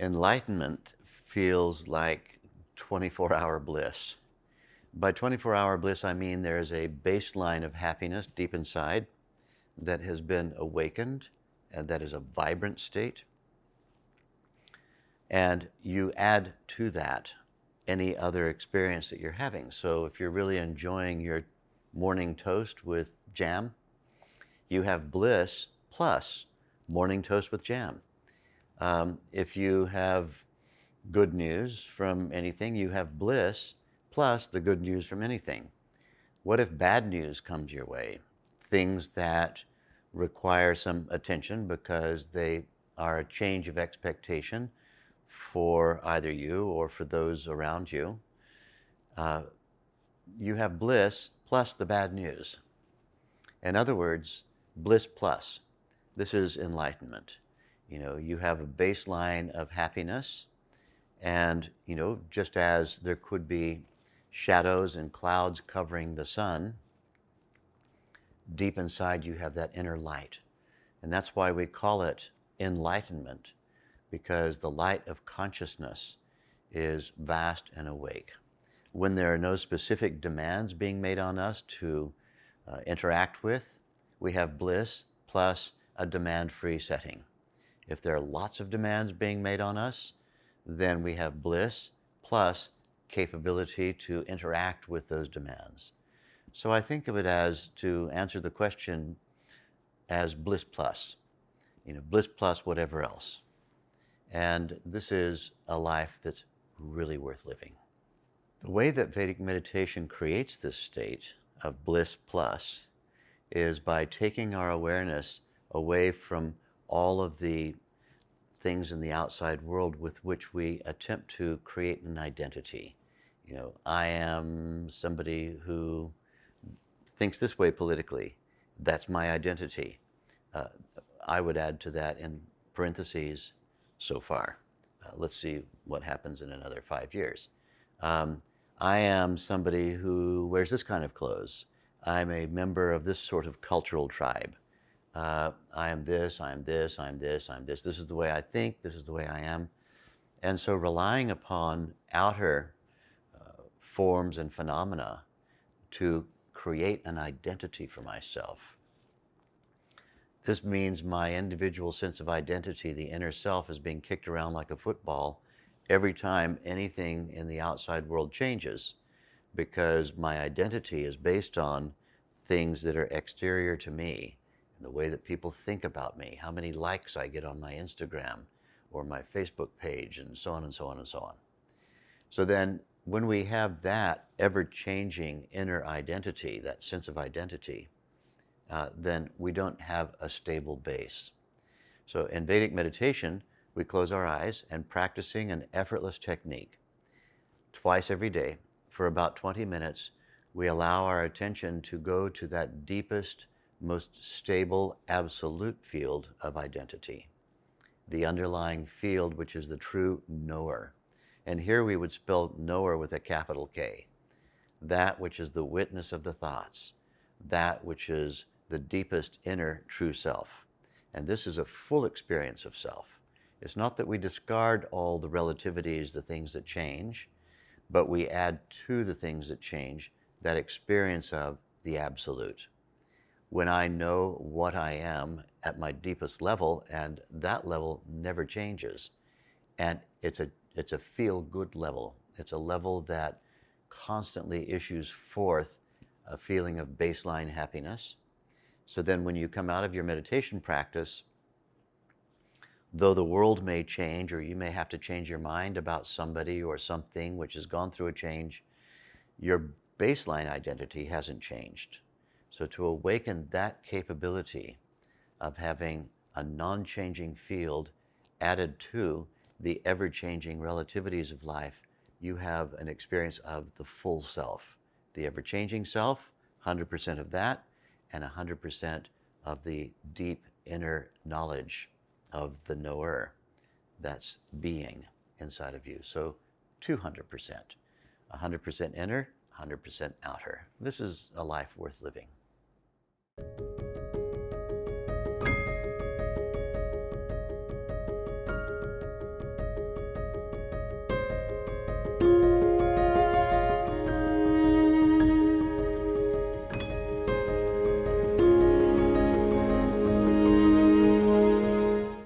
Enlightenment feels like 24-hour bliss. By 24-hour bliss, I mean there's a baseline of happiness deep inside that has been awakened, and that is a vibrant state. And you add to that any other experience that you're having. So if you're really enjoying your morning toast with jam, you have bliss plus morning toast with jam. If you have good news from anything, you have bliss plus the good news from anything. What if bad news comes your way? Things that require some attention because they are a change of expectation for either you or for those around you. You have bliss plus the bad news. In other words, bliss plus. This is enlightenment. You have a baseline of happiness, and just as there could be shadows and clouds covering the sun, deep inside you have that inner light. And that's why we call it enlightenment, because the light of consciousness is vast and awake. When there are no specific demands being made on us to interact with, we have bliss plus a demand-free setting. If there are lots of demands being made on us, then we have bliss plus capability to interact with those demands. So I think of it as, to answer the question, as bliss plus. Bliss plus whatever else. And this is a life that's really worth living. The way that Vedic meditation creates this state of bliss plus is by taking our awareness away from all of the things in the outside world with which we attempt to create an identity. I am somebody who thinks this way politically. That's my identity. I would add to that in parentheses, so far. Let's see what happens in another 5 years. I am somebody who wears this kind of clothes. I'm a member of this sort of cultural tribe. I am this, I am this, I am this, I am this. This is the way I think, this is the way I am. And so relying upon outer forms and phenomena to create an identity for myself. This means my individual sense of identity, the inner self, is being kicked around like a football every time anything in the outside world changes, because my identity is based on things that are exterior to me, the way that people think about me, how many likes I get on my Instagram or my Facebook page, and so on and so on and so on. So then when we have that ever-changing inner identity, that sense of identity, then we don't have a stable base. So in Vedic meditation, we close our eyes and, practicing an effortless technique, twice every day for about 20 minutes, we allow our attention to go to that deepest, most stable, absolute field of identity, the underlying field which is the true knower. And here we would spell knower with a capital K. That which is the witness of the thoughts, that which is the deepest inner true self. And this is a full experience of self. It's not that we discard all the relativities, the things that change, but we add to the things that change that experience of the absolute. When I know what I am at my deepest level, and that level never changes, and it's a feel-good level. It's a level that constantly issues forth a feeling of baseline happiness. So then when you come out of your meditation practice, though the world may change, or you may have to change your mind about somebody or something which has gone through a change, your baseline identity hasn't changed. So to awaken that capability of having a non-changing field added to the ever-changing relativities of life, you have an experience of the full self. The ever-changing self, 100% of that, and 100% of the deep inner knowledge of the knower that's being inside of you. So 200%. 100% inner, 100% outer. This is a life worth living.